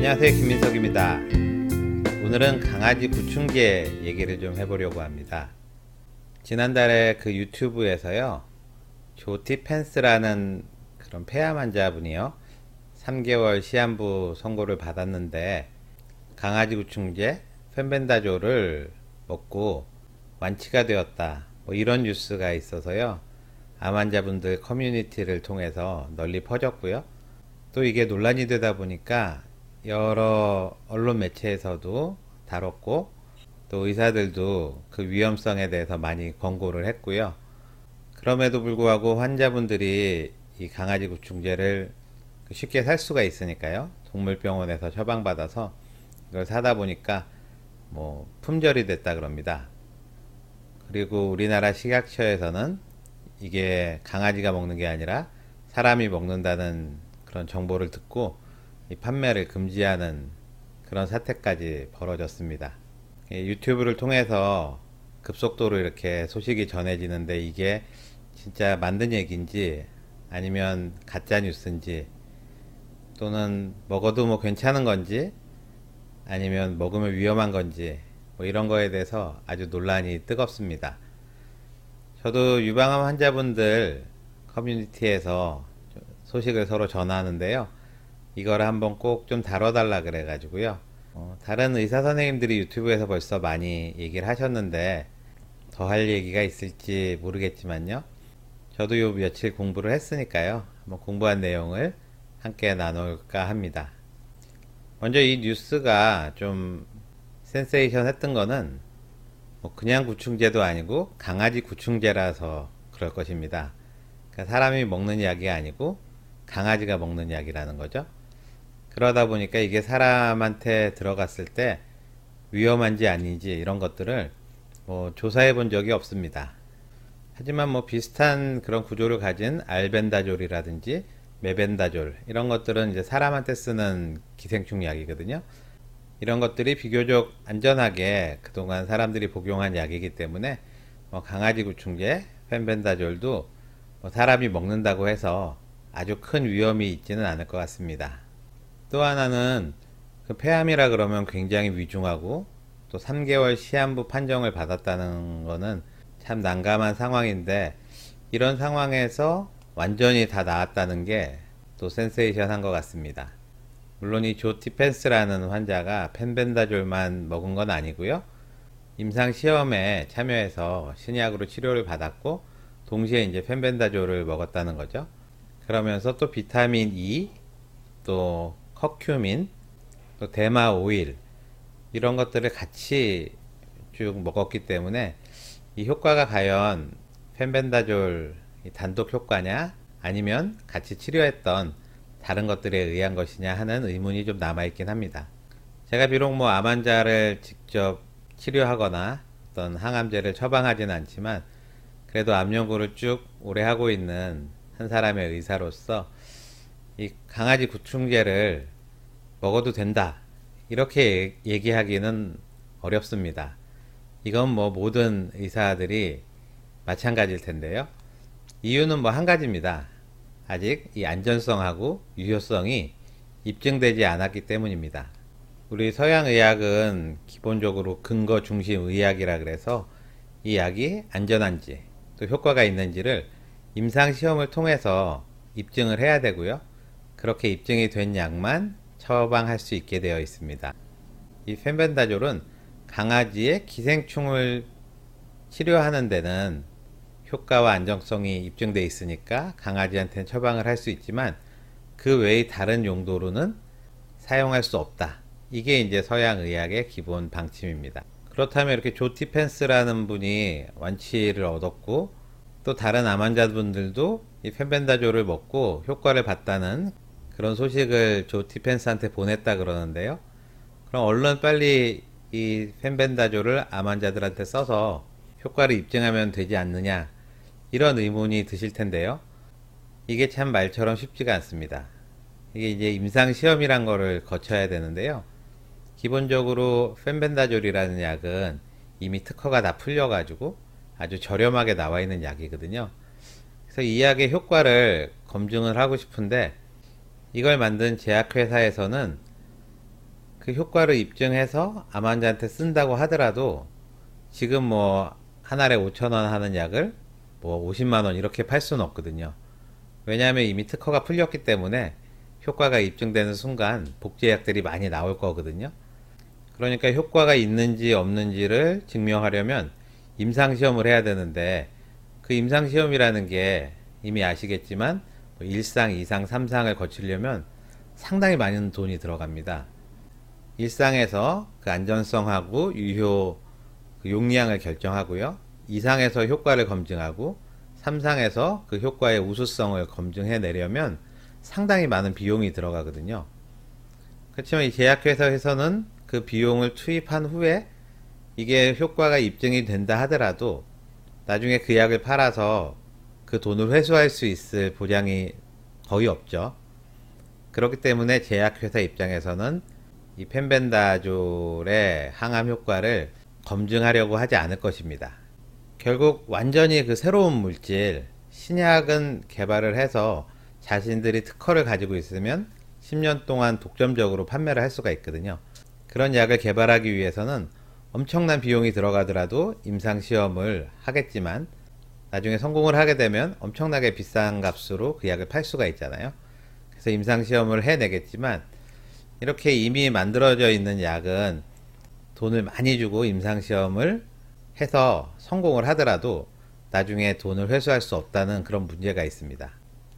안녕하세요, 김민석입니다. 오늘은 강아지 구충제 얘기를 좀 해보려고 합니다. 지난달에 그 유튜브에서요, 조티펜스라는 그런 폐암 환자분이요, 3개월 시한부 선고를 받았는데 강아지 구충제 펜벤다졸을 먹고 완치가 되었다, 뭐 이런 뉴스가 있어서요, 암 환자분들 커뮤니티를 통해서 널리 퍼졌고요. 또 이게 논란이 되다 보니까 여러 언론 매체에서도 다뤘고, 또 의사들도 그 위험성에 대해서 많이 권고를 했고요. 그럼에도 불구하고 환자분들이 이 강아지 구충제를 쉽게 살 수가 있으니까요, 동물병원에서 처방받아서 이걸 사다 보니까 뭐 품절이 됐다 그럽니다. 그리고 우리나라 식약처에서는 이게 강아지가 먹는 게 아니라 사람이 먹는다는 그런 정보를 듣고 이 판매를 금지하는 그런 사태까지 벌어졌습니다. 유튜브를 통해서 급속도로 이렇게 소식이 전해지는데 이게 진짜 만든 얘기인지 아니면 가짜 뉴스인지, 또는 먹어도 뭐 괜찮은 건지 아니면 먹으면 위험한 건지, 뭐 이런 거에 대해서 아주 논란이 뜨겁습니다. 저도 유방암 환자분들 커뮤니티에서 소식을 서로 전하는데요, 이걸 한번 꼭 좀 다뤄달라 그래가지고요, 다른 의사 선생님들이 유튜브에서 벌써 많이 얘기를 하셨는데 더 할 얘기가 있을지 모르겠지만요, 저도 요 며칠 공부를 했으니까요, 한번 공부한 내용을 함께 나눌까 합니다. 먼저 이 뉴스가 좀 센세이션 했던 거는 뭐 그냥 구충제도 아니고 강아지 구충제라서 그럴 것입니다. 그러니까 사람이 먹는 약이 아니고 강아지가 먹는 약이라는 거죠. 그러다 보니까 이게 사람한테 들어갔을 때 위험한지 아닌지 이런 것들을 뭐 조사해 본 적이 없습니다. 하지만 뭐 비슷한 그런 구조를 가진 알벤다졸이라든지 메벤다졸 이런 것들은 이제 사람한테 쓰는 기생충 약이거든요. 이런 것들이 비교적 안전하게 그동안 사람들이 복용한 약이기 때문에 뭐 강아지 구충제 펜벤다졸도 뭐 사람이 먹는다고 해서 아주 큰 위험이 있지는 않을 것 같습니다. 또 하나는 그 폐암이라 그러면 굉장히 위중하고 또 3개월 시한부 판정을 받았다는 거는 참 난감한 상황인데, 이런 상황에서 완전히 다 나았다는 게 또 센세이션한 것 같습니다. 물론 이 조티펜스라는 환자가 펜벤다졸만 먹은 건 아니고요, 임상시험에 참여해서 신약으로 치료를 받았고 동시에 이제 펜벤다졸을 먹었다는 거죠. 그러면서 또 비타민 E, 또 커큐민, 또 대마 오일 이런 것들을 같이 쭉 먹었기 때문에 이 효과가 과연 펜벤다졸 단독 효과냐 아니면 같이 치료했던 다른 것들에 의한 것이냐 하는 의문이 좀 남아있긴 합니다. 제가 비록 뭐 암 환자를 직접 치료하거나 어떤 항암제를 처방하지는 않지만 그래도 암 연구를 쭉 오래 하고 있는 한 사람의 의사로서 이 강아지 구충제를 먹어도 된다 이렇게 얘기하기는 어렵습니다. 이건 뭐 모든 의사들이 마찬가지일 텐데요. 이유는 뭐 한 가지입니다. 아직 이 안전성하고 유효성이 입증되지 않았기 때문입니다. 우리 서양 의학은 기본적으로 근거 중심 의학이라 그래서 이 약이 안전한지 또 효과가 있는지를 임상시험을 통해서 입증을 해야 되고요, 그렇게 입증이 된 약만 처방할 수 있게 되어 있습니다. 이 펜벤다졸은 강아지의 기생충을 치료하는 데는 효과와 안정성이 입증되어 있으니까 강아지한테는 처방을 할 수 있지만 그 외의 다른 용도로는 사용할 수 없다. 이게 이제 서양 의학의 기본 방침입니다. 그렇다면 이렇게 조티펜스라는 분이 완치를 얻었고 또 다른 암 환자분들도 이 펜벤다졸을 먹고 효과를 봤다는 그런 소식을 조티펜스한테 보냈다 그러는데요, 그럼 얼른 빨리 이 펜벤다졸을 암 환자들한테 써서 효과를 입증하면 되지 않느냐, 이런 의문이 드실 텐데요, 이게 참 말처럼 쉽지가 않습니다. 이게 이제 임상시험이란 거를 거쳐야 되는데요, 기본적으로 펜벤다졸이라는 약은 이미 특허가 다 풀려가지고 아주 저렴하게 나와 있는 약이거든요. 그래서 이 약의 효과를 검증을 하고 싶은데 이걸 만든 제약회사에서는 그 효과를 입증해서 암 환자한테 쓴다고 하더라도 지금 뭐 한 알에 5,000원 하는 약을 뭐 50만 원 이렇게 팔 수는 없거든요. 왜냐하면 이미 특허가 풀렸기 때문에 효과가 입증되는 순간 복제약들이 많이 나올 거거든요. 그러니까 효과가 있는지 없는지를 증명하려면 임상시험을 해야 되는데, 그 임상시험이라는 게 이미 아시겠지만 1상, 2상, 3상을 거치려면 상당히 많은 돈이 들어갑니다. 1상에서 그 안전성하고 유효 그 용량을 결정하고요. 2상에서 효과를 검증하고 3상에서 그 효과의 우수성을 검증해 내려면 상당히 많은 비용이 들어가거든요. 그렇지만 이 제약회사에서는 그 비용을 투입한 후에 이게 효과가 입증이 된다 하더라도 나중에 그 약을 팔아서 그 돈을 회수할 수 있을 보장이 거의 없죠. 그렇기 때문에 제약회사 입장에서는 이 펜벤다졸의 항암 효과를 검증하려고 하지 않을 것입니다. 결국 완전히 그 새로운 물질, 신약은 개발을 해서 자신들이 특허를 가지고 있으면 10년 동안 독점적으로 판매를 할 수가 있거든요. 그런 약을 개발하기 위해서는 엄청난 비용이 들어가더라도 임상시험을 하겠지만 나중에 성공을 하게 되면 엄청나게 비싼 값으로 그 약을 팔 수가 있잖아요. 그래서 임상시험을 해내겠지만 이렇게 이미 만들어져 있는 약은 돈을 많이 주고 임상시험을 해서 성공을 하더라도 나중에 돈을 회수할 수 없다는 그런 문제가 있습니다.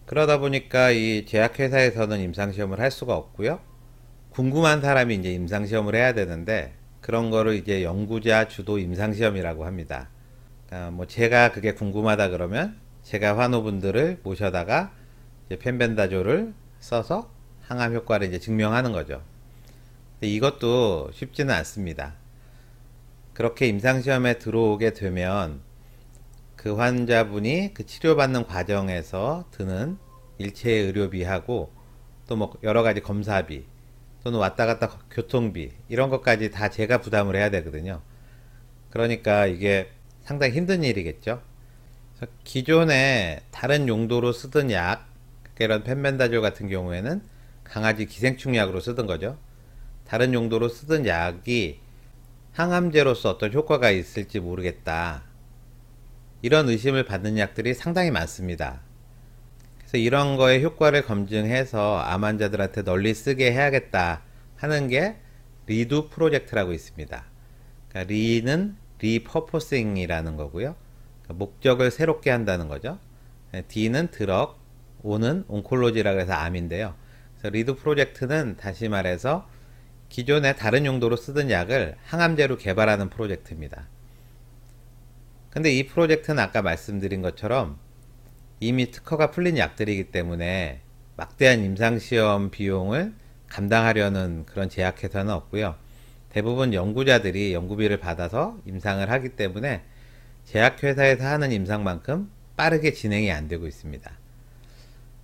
그러다 보니까 이 제약회사에서는 임상시험을 할 수가 없고요. 궁금한 사람이 이제 임상시험을 해야 되는데 그런 거를 이제 연구자 주도 임상시험이라고 합니다. 그러니까 뭐 제가 그게 궁금하다 그러면 제가 환우분들을 모셔다가 이제 펜벤다졸을 써서 항암 효과를 이제 증명하는 거죠. 근데 이것도 쉽지는 않습니다. 그렇게 임상시험에 들어오게 되면 그 환자분이 그 치료받는 과정에서 드는 일체 의료비하고 또 뭐 여러 가지 검사비 또는 왔다 갔다 교통비 이런 것까지 다 제가 부담을 해야 되거든요. 그러니까 이게 상당히 힘든 일이겠죠. 그래서 기존에 다른 용도로 쓰던 약, 이런 펜벤다졸 같은 경우에는 강아지 기생충약으로 쓰던 거죠. 다른 용도로 쓰던 약이 항암제로서 어떤 효과가 있을지 모르겠다. 이런 의심을 받는 약들이 상당히 많습니다. 그래서 이런 거에 효과를 검증해서 암 환자들한테 널리 쓰게 해야겠다 하는 게 리두 프로젝트라고 있습니다. 그러니까 리는 리퍼포싱이라는 거고요. 그러니까 목적을 새롭게 한다는 거죠. D는 드럭, O는 온콜로지라고 해서 암인데요. 그래서 리두 프로젝트는 다시 말해서 기존에 다른 용도로 쓰던 약을 항암제로 개발하는 프로젝트입니다. 근데 이 프로젝트는 아까 말씀드린 것처럼 이미 특허가 풀린 약들이기 때문에 막대한 임상시험 비용을 감당하려는 그런 제약회사는 없고요. 대부분 연구자들이 연구비를 받아서 임상을 하기 때문에 제약회사에서 하는 임상만큼 빠르게 진행이 안 되고 있습니다.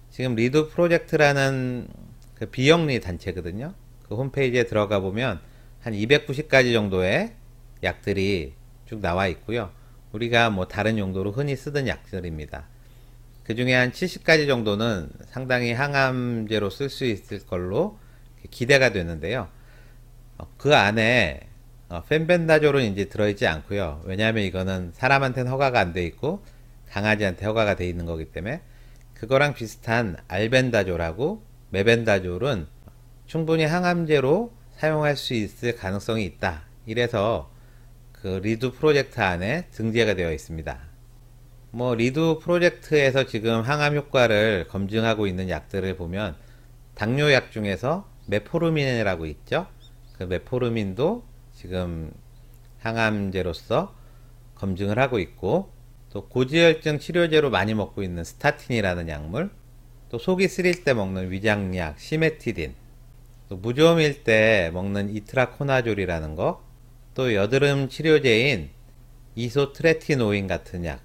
지금 리드 프로젝트라는 그 비영리 단체거든요. 그 홈페이지에 들어가 보면 한 290가지 정도의 약들이 쭉 나와 있고요. 우리가 뭐 다른 용도로 흔히 쓰던 약들입니다. 그 중에 한 70가지 정도는 상당히 항암제로 쓸 수 있을 걸로 기대가 되는데요. 그 안에 펜벤다졸은 이제 들어있지 않고요. 왜냐하면 이거는 사람한테는 허가가 안 돼 있고 강아지한테 허가가 돼 있는 거기 때문에 그거랑 비슷한 알벤다졸하고 메벤다졸은 충분히 항암제로 사용할 수 있을 가능성이 있다. 이래서 그 리두 프로젝트 안에 등재가 되어 있습니다. 뭐 리두 프로젝트에서 지금 항암 효과를 검증하고 있는 약들을 보면 당뇨약 중에서 메포르민이라고 있죠. 그 메포르민도 지금 항암제로서 검증을 하고 있고, 또 고지혈증 치료제로 많이 먹고 있는 스타틴이라는 약물, 또 속이 쓰릴 때 먹는 위장약 시메티딘, 또 무좀일 때 먹는 이트라코나졸이라는 거, 또 여드름 치료제인 이소트레티노인 같은 약,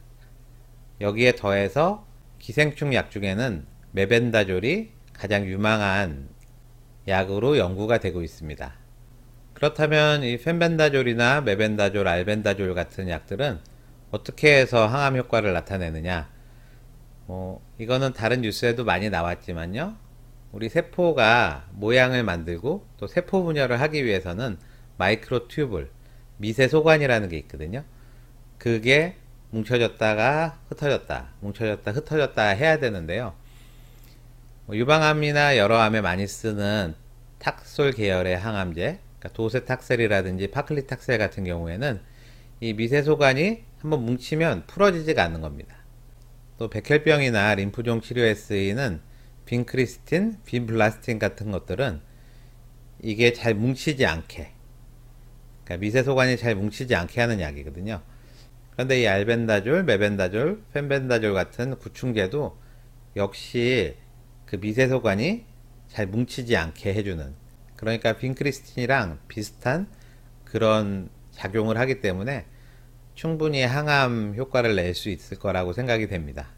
여기에 더해서 기생충 약 중에는 메벤다졸이 가장 유망한 약으로 연구가 되고 있습니다. 그렇다면 이 펜벤다졸이나 메벤다졸, 알벤다졸 같은 약들은 어떻게 해서 항암 효과를 나타내느냐? 이거는 다른 뉴스에도 많이 나왔지만요. 우리 세포가 모양을 만들고 또 세포 분열을 하기 위해서는 마이크로 튜블, 미세 소관이라는 게 있거든요. 그게 뭉쳐졌다가 흩어졌다, 뭉쳐졌다 흩어졌다 해야 되는데요. 유방암이나 여러 암에 많이 쓰는 탁솔 계열의 항암제, 그러니까 도세탁셀이라든지 파클리탁셀 같은 경우에는 이 미세소관이 한번 뭉치면 풀어지지가 않는 겁니다. 또 백혈병이나 림프종 치료에 쓰이는 빈크리스틴, 빈블라스틴 같은 것들은 이게 잘 뭉치지 않게, 그러니까 미세소관이 잘 뭉치지 않게 하는 약이거든요. 그런데 이 알벤다졸, 메벤다졸, 펜벤다졸 같은 구충제도 역시 그 미세소관이 잘 뭉치지 않게 해주는, 그러니까 빈크리스틴이랑 비슷한 그런 작용을 하기 때문에 충분히 항암 효과를 낼 수 있을 거라고 생각이 됩니다.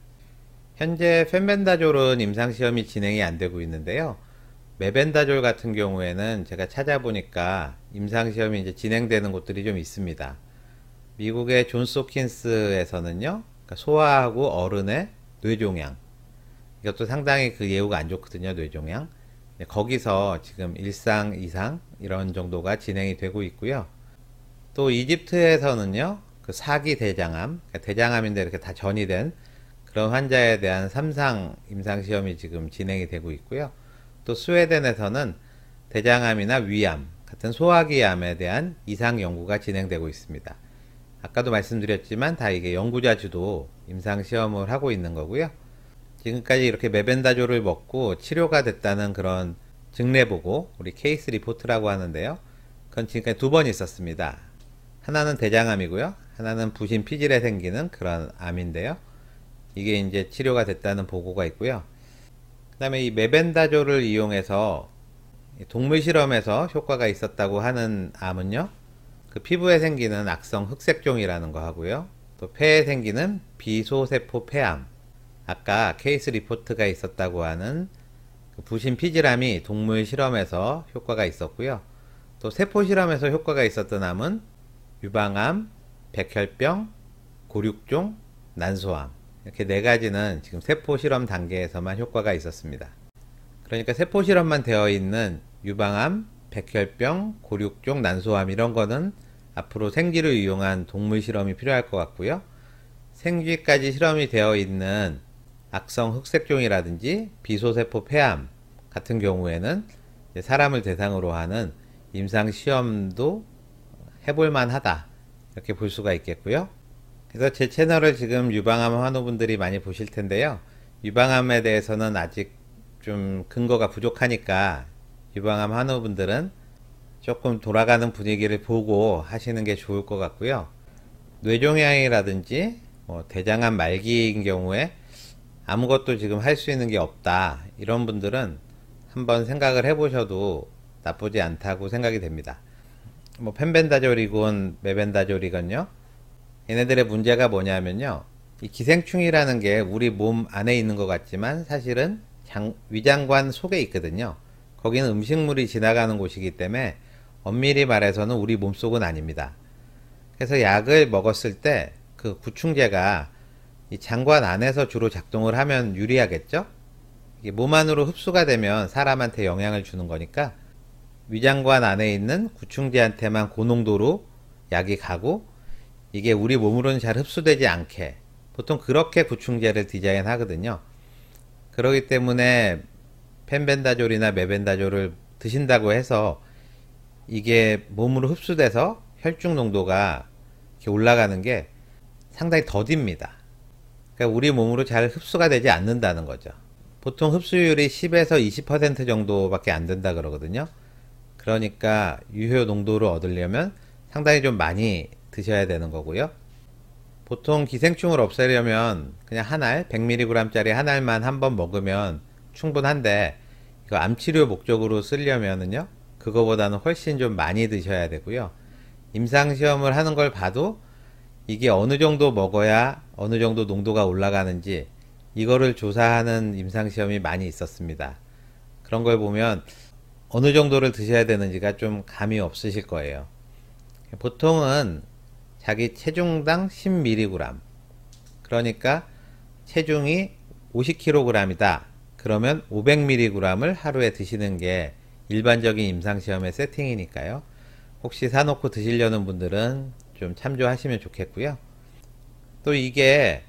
현재 펜벤다졸은 임상시험이 진행이 안 되고 있는데요. 메벤다졸 같은 경우에는 제가 찾아보니까 임상시험이 이제 진행되는 곳들이 좀 있습니다. 미국의 존스 홉킨스에서는요, 그러니까 소아하고 어른의 뇌종양, 이것도 상당히 그 예후가 안 좋거든요, 뇌종양. 거기서 지금 1상, 2상 이런 정도가 진행이 되고 있고요. 또 이집트에서는요, 그 사기 대장암, 그러니까 대장암인데 이렇게 다 전이된 그런 환자에 대한 3상 임상시험이 지금 진행이 되고 있고요. 또 스웨덴에서는 대장암이나 위암 같은 소화기암에 대한 2상 연구가 진행되고 있습니다. 아까도 말씀드렸지만 다 이게 연구자 주도 임상시험을 하고 있는 거고요. 지금까지 이렇게 메벤다졸을 먹고 치료가 됐다는 그런 증례보고, 우리 케이스 리포트라고 하는데요. 그건 지금까지 2번 있었습니다. 하나는 대장암이고요. 하나는 부신 피질에 생기는 그런 암인데요. 이게 이제 치료가 됐다는 보고가 있고요. 그 다음에 이 메벤다졸을 이용해서 동물 실험에서 효과가 있었다고 하는 암은요, 그 피부에 생기는 악성 흑색종이라는 거 하고요. 또 폐에 생기는 비소세포 폐암, 아까 케이스 리포트가 있었다고 하는 그 부신 피질암이 동물 실험에서 효과가 있었고요. 또 세포 실험에서 효과가 있었던 암은 유방암, 백혈병, 고륙종, 난소암, 이렇게 4가지는 지금 세포 실험 단계에서만 효과가 있었습니다. 그러니까 세포 실험만 되어 있는 유방암, 백혈병, 고륙종, 난소암 이런 거는 앞으로 생쥐를 이용한 동물 실험이 필요할 것 같고요. 생쥐까지 실험이 되어 있는 악성 흑색종이라든지 비소세포 폐암 같은 경우에는 사람을 대상으로 하는 임상 시험도 해볼만 하다, 이렇게 볼 수가 있겠고요. 그래서 제 채널을 지금 유방암 환우분들이 많이 보실 텐데요. 유방암에 대해서는 아직 좀 근거가 부족하니까 유방암 환우분들은 조금 돌아가는 분위기를 보고 하시는 게 좋을 것 같고요. 뇌종양이라든지 대장암 말기인 경우에 아무것도 지금 할 수 있는 게 없다, 이런 분들은 한번 생각을 해보셔도 나쁘지 않다고 생각이 됩니다. 펜벤다졸이건 메벤다졸이건요, 얘네들의 문제가 뭐냐면요, 이 기생충이라는 게 우리 몸 안에 있는 것 같지만 사실은 위장관 속에 있거든요. 거기는 음식물이 지나가는 곳이기 때문에 엄밀히 말해서는 우리 몸속은 아닙니다. 그래서 약을 먹었을 때 그 구충제가 이 장관 안에서 주로 작동을 하면 유리하겠죠? 이게 몸 안으로 흡수가 되면 사람한테 영향을 주는 거니까 위장관 안에 있는 구충제한테만 고농도로 약이 가고, 이게 우리 몸으로는 잘 흡수되지 않게 보통 그렇게 구충제를 디자인 하거든요. 그렇기 때문에 펜벤다졸이나 메벤다졸을 드신다고 해서 이게 몸으로 흡수돼서 혈중 농도가 이렇게 올라가는 게 상당히 더딥니다. 그러니까 우리 몸으로 잘 흡수가 되지 않는다는 거죠. 보통 흡수율이 10에서 20% 정도밖에 안 된다 그러거든요. 그러니까 유효 농도를 얻으려면 상당히 좀 많이 드셔야 되는 거고요. 보통 기생충을 없애려면 그냥 한 알, 100mg 짜리 한 알만 한번 먹으면 충분한데, 이거 암치료 목적으로 쓰려면은요, 그거보다는 훨씬 좀 많이 드셔야 되고요. 임상시험을 하는 걸 봐도 이게 어느 정도 먹어야 어느 정도 농도가 올라가는지 이거를 조사하는 임상시험이 많이 있었습니다. 그런 걸 보면 어느 정도를 드셔야 되는지가 좀 감이 없으실 거예요. 보통은 자기 체중당 10mg, 그러니까 체중이 50kg이다. 그러면 500mg을 하루에 드시는 게 일반적인 임상시험의 세팅이니까요. 혹시 사놓고 드시려는 분들은 좀 참조하시면 좋겠고요. 또 이게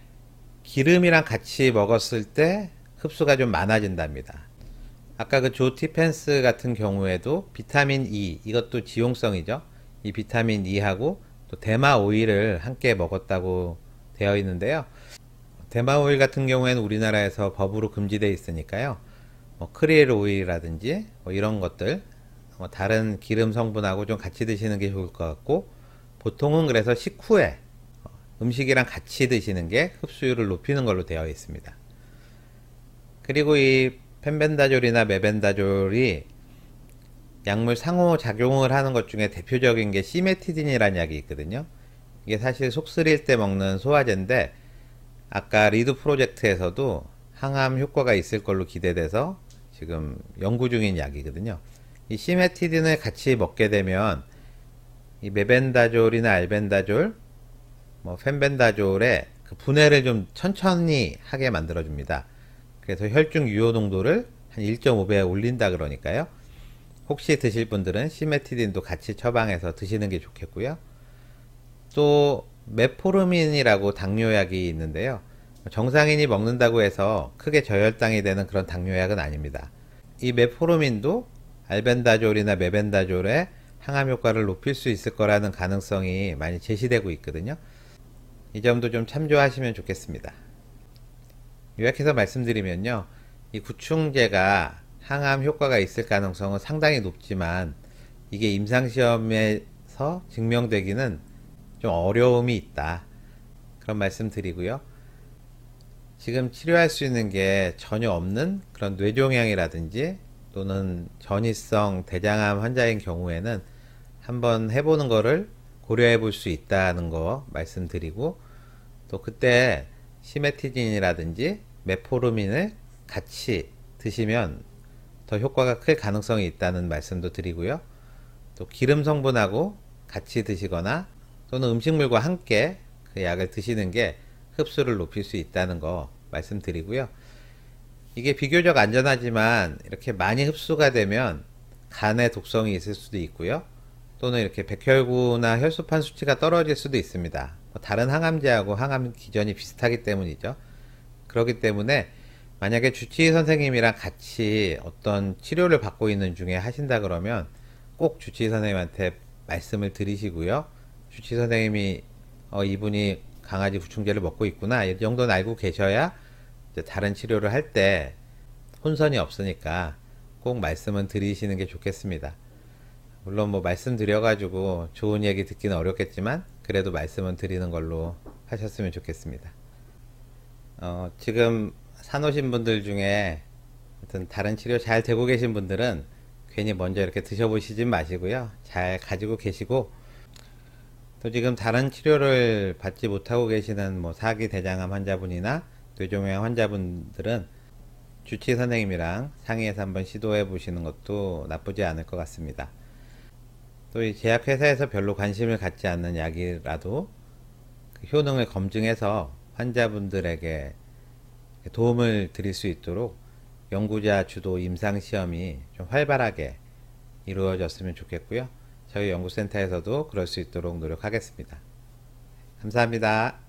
기름이랑 같이 먹었을 때 흡수가 좀 많아진답니다. 아까 그 조티펜스 같은 경우에도 비타민 E, 이것도 지용성이죠. 이 비타민 E하고 또 대마 오일을 함께 먹었다고 되어 있는데요. 대마 오일 같은 경우에는 우리나라에서 법으로 금지되어 있으니까요. 뭐 크릴 오일이라든지 뭐 이런 것들, 뭐 다른 기름 성분하고 좀 같이 드시는 게 좋을 것 같고, 보통은 그래서 식후에 음식이랑 같이 드시는 게 흡수율을 높이는 걸로 되어 있습니다. 그리고 이 펜벤다졸이나 메벤다졸이 약물 상호작용을 하는 것 중에 대표적인 게 시메티딘이라는 약이 있거든요. 이게 사실 속 쓰릴 때 먹는 소화제인데, 아까 리드 프로젝트에서도 항암 효과가 있을 걸로 기대돼서 지금 연구 중인 약이거든요. 이 시메티딘을 같이 먹게 되면 이 메벤다졸이나 알벤다졸, 뭐 펜벤다졸의 그 분해를 좀 천천히 하게 만들어줍니다. 그래서 혈중 유효 농도를 한 1.5배 올린다 그러니까요. 혹시 드실 분들은 시메티딘도 같이 처방해서 드시는 게 좋겠고요. 또 메포르민이라고 당뇨약이 있는데요. 정상인이 먹는다고 해서 크게 저혈당이 되는 그런 당뇨약은 아닙니다. 이 메포르민도 알벤다졸이나 메벤다졸의 항암 효과를 높일 수 있을 거라는 가능성이 많이 제시되고 있거든요. 이 점도 좀 참조하시면 좋겠습니다. 요약해서 말씀드리면요, 이 구충제가 항암 효과가 있을 가능성은 상당히 높지만 이게 임상시험에서 증명되기는 좀 어려움이 있다, 그런 말씀 드리고요. 지금 치료할 수 있는 게 전혀 없는 그런 뇌종양이라든지 또는 전이성 대장암 환자인 경우에는 한번 해보는 거를 고려해 볼 수 있다는 거 말씀드리고, 또 그때 시메티딘이라든지 메포르민을 같이 드시면 더 효과가 클 가능성이 있다는 말씀도 드리고요. 또 기름 성분하고 같이 드시거나 또는 음식물과 함께 그 약을 드시는 게 흡수를 높일 수 있다는 거 말씀드리고요. 이게 비교적 안전하지만 이렇게 많이 흡수가 되면 간에 독성이 있을 수도 있고요. 또는 이렇게 백혈구나 혈소판 수치가 떨어질 수도 있습니다. 다른 항암제하고 항암 기전이 비슷하기 때문이죠. 그렇기 때문에 만약에 주치의 선생님이랑 같이 어떤 치료를 받고 있는 중에 하신다 그러면 꼭 주치의 선생님한테 말씀을 드리시고요. 주치의 선생님이 이분이 강아지 구충제를 먹고 있구나, 이 정도는 알고 계셔야 이제 다른 치료를 할 때 혼선이 없으니까 꼭 말씀은 드리시는 게 좋겠습니다. 물론 뭐 말씀드려가지고 좋은 얘기 듣기는 어렵겠지만 그래도 말씀은 드리는 걸로 하셨으면 좋겠습니다. 지금 사놓으신 분들 중에 하여튼 다른 치료 잘 되고 계신 분들은 괜히 먼저 이렇게 드셔보시지 마시고요. 잘 가지고 계시고, 또 지금 다른 치료를 받지 못하고 계시는 뭐 사기 대장암 환자분이나 뇌종양 환자분들은 주치의 선생님이랑 상의해서 한번 시도해 보시는 것도 나쁘지 않을 것 같습니다. 또 이 제약회사에서 별로 관심을 갖지 않는 약이라도 그 효능을 검증해서 환자분들에게 도움을 드릴 수 있도록 연구자 주도 임상시험이 좀 활발하게 이루어졌으면 좋겠고요. 저희 연구센터에서도 그럴 수 있도록 노력하겠습니다. 감사합니다.